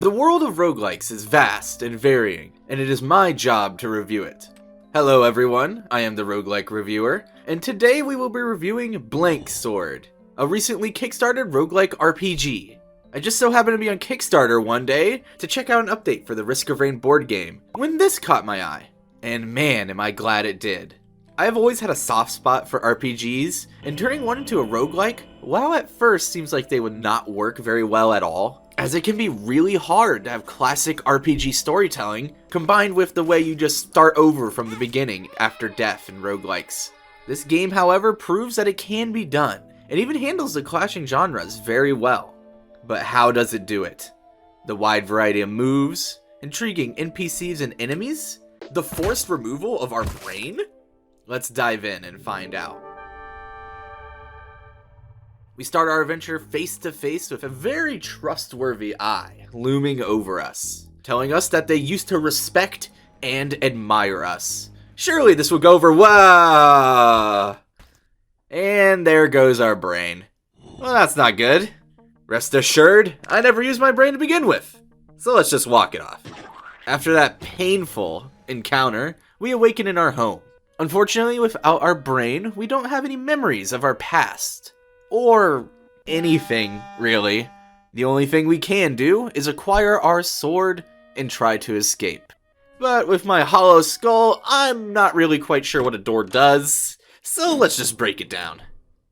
The world of roguelikes is vast and varying, and it is my job to review it. Hello everyone, I am the roguelike reviewer, and today we will be reviewing Blank Sword, a recently kickstarted roguelike RPG. I just so happened to be on Kickstarter one day to check out an update for the Risk of Rain board game, when this caught my eye. And man, am I glad it did. I have always had a soft spot for RPGs, and turning one into a roguelike, while at first seems like they would not work very well at all, as it can be really hard to have classic RPG storytelling combined with the way you just start over from the beginning after death in roguelikes. This game, however, proves that it can be done, and even handles the clashing genres very well. But how does it do it? The wide variety of moves, intriguing NPCs and enemies, the forced removal of our brain? Let's dive in and find out. We start our adventure face to face with a very trustworthy eye looming over us, telling us that they used to respect and admire us. Surely this will go over well. And there goes our brain. Well, that's not good. Rest assured, I never used my brain to begin with. So let's just walk it off. After that painful encounter, we awaken in our home. Unfortunately, without our brain, we don't have any memories of our past. Or anything, really. The only thing we can do is acquire our sword and try to escape. But with my hollow skull, I'm not really quite sure what a door does, so let's just break it down.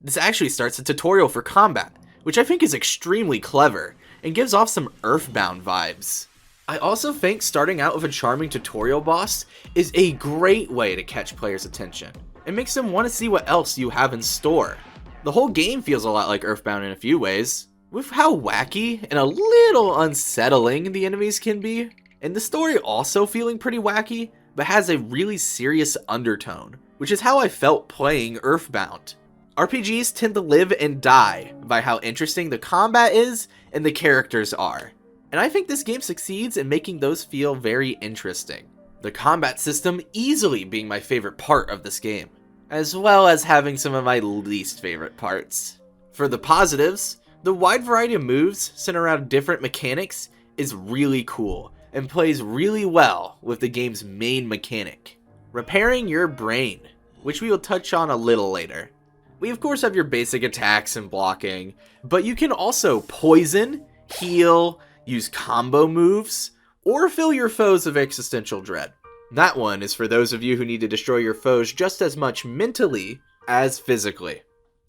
This actually starts a tutorial for combat, which I think is extremely clever, and gives off some Earthbound vibes. I also think starting out with a charming tutorial boss is a great way to catch players' attention. It makes them want to see what else you have in store. The whole game feels a lot like Earthbound in a few ways, with how wacky and a little unsettling the enemies can be, and the story also feeling pretty wacky, but has a really serious undertone, which is how I felt playing Earthbound. RPGs tend to live and die by how interesting the combat is and the characters are, and I think this game succeeds in making those feel very interesting. The combat system easily being my favorite part of this game, as well as having some of my least favorite parts. For the positives, the wide variety of moves centered around different mechanics is really cool and plays really well with the game's main mechanic, repairing your brain, which we will touch on a little later. We of course have your basic attacks and blocking, but you can also poison, heal, use combo moves, or fill your foes with existential dread. That one is for those of you who need to destroy your foes just as much mentally as physically.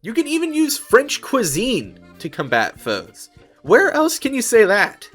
You can even use French cuisine to combat foes. Where else can you say that?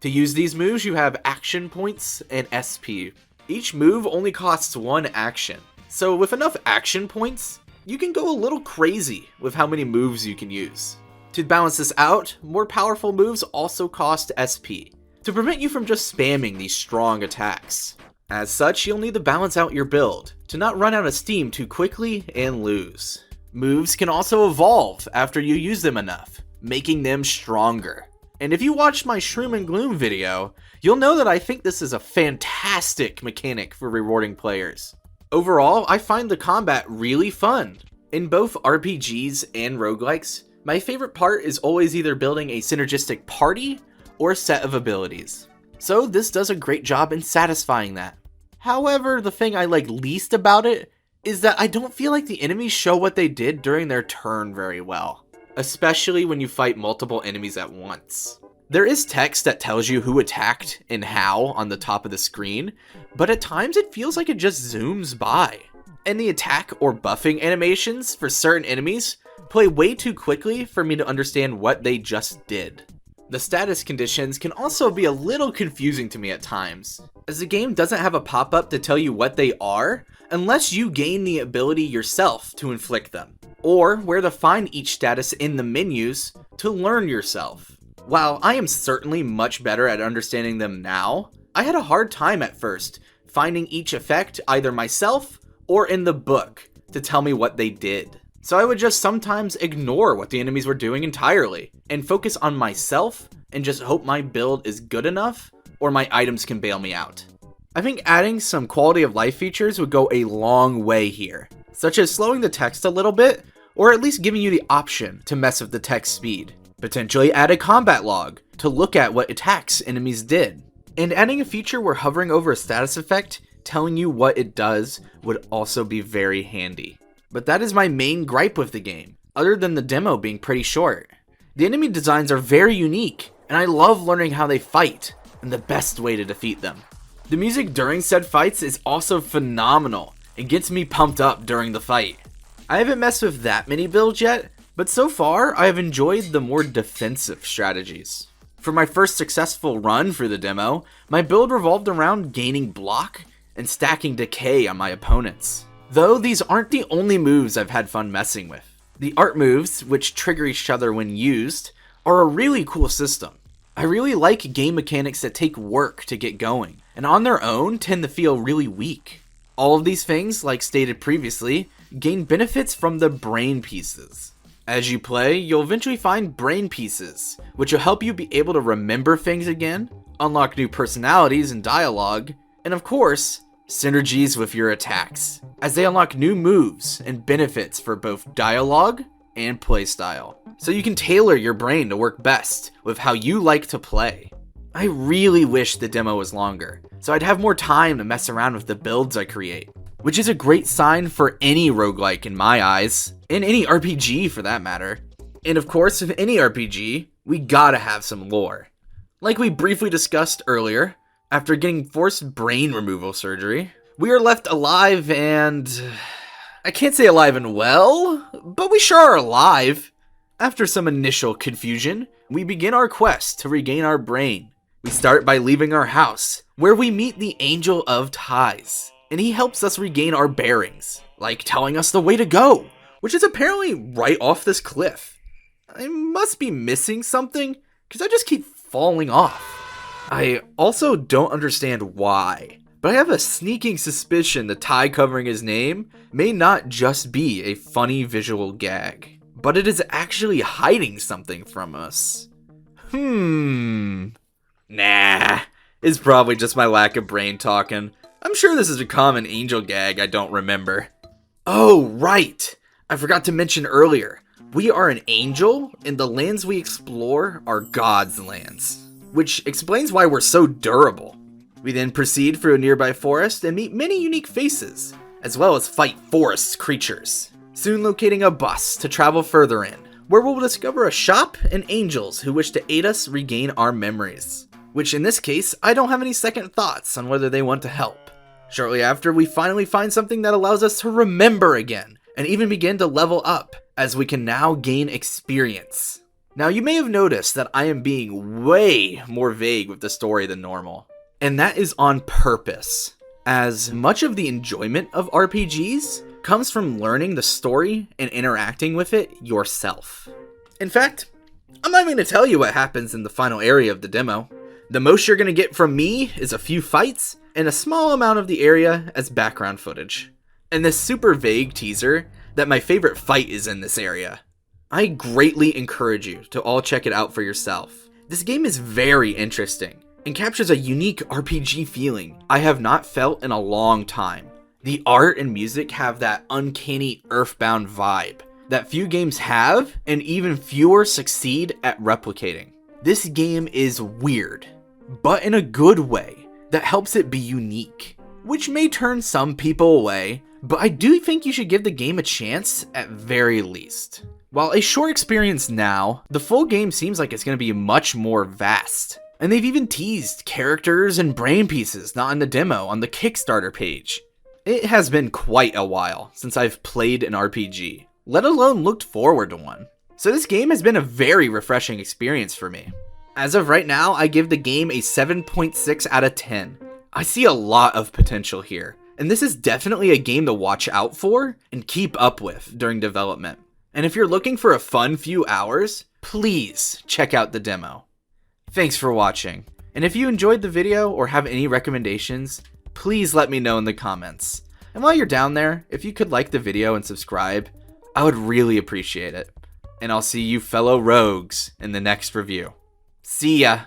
To use these moves, you have action points and SP. Each move only costs one action, so with enough action points, you can go a little crazy with how many moves you can use. To balance this out, more powerful moves also cost SP, to prevent you from just spamming these strong attacks. As such, you'll need to balance out your build, to not run out of steam too quickly and lose. Moves can also evolve after you use them enough, making them stronger. And if you watched my Shroom and Gloom video, you'll know that I think this is a fantastic mechanic for rewarding players. Overall, I find the combat really fun. In both RPGs and roguelikes, my favorite part is always either building a synergistic party or set of abilities. So this does a great job in satisfying that. However, the thing I like least about it is that I don't feel like the enemies show what they did during their turn very well, especially when you fight multiple enemies at once. There is text that tells you who attacked and how on the top of the screen, but at times it feels like it just zooms by. And the attack or buffing animations for certain enemies play way too quickly for me to understand what they just did. The status conditions can also be a little confusing to me at times, as the game doesn't have a pop-up to tell you what they are unless you gain the ability yourself to inflict them, or where to find each status in the menus to learn yourself. While I am certainly much better at understanding them now, I had a hard time at first finding each effect either myself or in the book to tell me what they did. So I would just sometimes ignore what the enemies were doing entirely and focus on myself and just hope my build is good enough or my items can bail me out. I think adding some quality of life features would go a long way here, such as slowing the text a little bit or at least giving you the option to mess with the text speed. Potentially add a combat log to look at what attacks enemies did. And adding a feature where hovering over a status effect telling you what it does would also be very handy. But that is my main gripe with the game, other than the demo being pretty short. The enemy designs are very unique, and I love learning how they fight and the best way to defeat them. The music during said fights is also phenomenal and gets me pumped up during the fight. I haven't messed with that many builds yet, but so far I have enjoyed the more defensive strategies. For my first successful run for the demo, my build revolved around gaining block and stacking decay on my opponents. Though these aren't the only moves I've had fun messing with. The art moves, which trigger each other when used, are a really cool system. I really like game mechanics that take work to get going, and on their own tend to feel really weak. All of these things, like stated previously, gain benefits from the brain pieces. As you play, you'll eventually find brain pieces, which will help you be able to remember things again, unlock new personalities and dialogue, and of course, synergies with your attacks, as they unlock new moves and benefits for both dialogue and playstyle, so you can tailor your brain to work best with how you like to play. I really wish the demo was longer, so I'd have more time to mess around with the builds I create, which is a great sign for any roguelike in my eyes, and any RPG for that matter. And of course, with any RPG, we gotta have some lore. Like we briefly discussed earlier, after getting forced brain removal surgery, we are left alive and... I can't say alive and well, but we sure are alive. After some initial confusion, we begin our quest to regain our brain. We start by leaving our house, where we meet the Angel of Ties, and he helps us regain our bearings, like telling us the way to go, which is apparently right off this cliff. I must be missing something, because I just keep falling off. I also don't understand why, but I have a sneaking suspicion the tie covering his name may not just be a funny visual gag, but it is actually hiding something from us. Nah, it's probably just my lack of brain talking. I'm sure this is a common Angel gag I don't remember. Oh, right! I forgot to mention earlier, we are an angel, and the lands we explore are God's lands, which explains why we're so durable. We then proceed through a nearby forest and meet many unique faces, as well as fight forest creatures, soon locating a bus to travel further in, where we'll discover a shop and angels who wish to aid us regain our memories, which in this case, I don't have any second thoughts on whether they want to help. Shortly after, we finally find something that allows us to remember again, and even begin to level up, as we can now gain experience. Now, you may have noticed that I am being way more vague with the story than normal, and that is on purpose, as much of the enjoyment of RPGs comes from learning the story and interacting with it yourself. In fact, I'm not even going to tell you what happens in the final area of the demo. The most you're going to get from me is a few fights and a small amount of the area as background footage, and this super vague teaser that my favorite fight is in this area. I greatly encourage you to all check it out for yourself. This game is very interesting and captures a unique RPG feeling I have not felt in a long time. The art and music have that uncanny Earthbound vibe that few games have and even fewer succeed at replicating. This game is weird, but in a good way that helps it be unique, which may turn some people away, but I do think you should give the game a chance at very least. While a short experience now, the full game seems like it's going to be much more vast. And they've even teased characters and brain pieces not in the demo on the Kickstarter page. It has been quite a while since I've played an RPG, let alone looked forward to one. So this game has been a very refreshing experience for me. As of right now, I give the game a 7.6 out of 10. I see a lot of potential here, and this is definitely a game to watch out for and keep up with during development. And if you're looking for a fun few hours, please check out the demo. Thanks for watching, and if you enjoyed the video or have any recommendations, please let me know in the comments. And while you're down there, if you could like the video and subscribe, I would really appreciate it. And I'll see you fellow rogues in the next review. See ya!